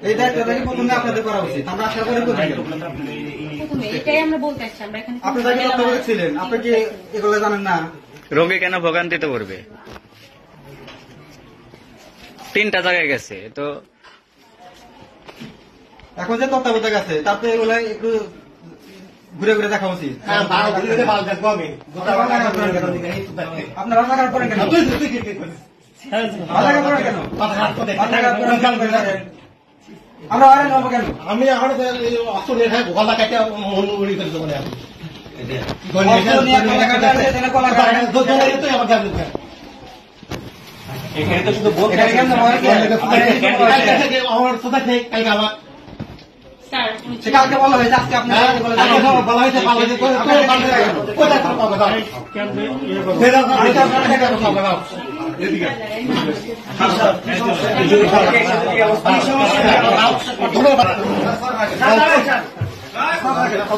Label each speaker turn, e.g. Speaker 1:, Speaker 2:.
Speaker 1: এই দায়িত্বটা কি প্রথমে আপনাদের করা উচিত? আমরা আশা করি
Speaker 2: এটাই আমরা বলতে চাচ্ছি। আমরা এখানে
Speaker 1: আপনি যাকে তত্ত্বাবধায়ক ছিলেন, আপনি কি এগুলো জানেন না?
Speaker 3: রোগী কেন ভোগান্তিতে পড়বে? 3টা জায়গায় গেছে তো
Speaker 1: এখন যে তত্ত্বাবধায়ক আছে তাতে এগুলো একটু ঘুরে ঘুরে দেখা উচিত। আপনারা রান্নাঘাট করেন কেন? রান্নাঘাট করেন কেন? আমরা হয়রানি হবো কেন?
Speaker 4: আমি এখন অস্ত্র নিয়ে খাই গলা কাটে মনে করে দেবো না
Speaker 5: এখানে তো শুধু
Speaker 4: আমার সোজা খেয়ে কালকে আবার
Speaker 1: কালকে বলা হয়েছে, আজকে আপনার
Speaker 4: বলা হয়েছে ধন্যবাদ।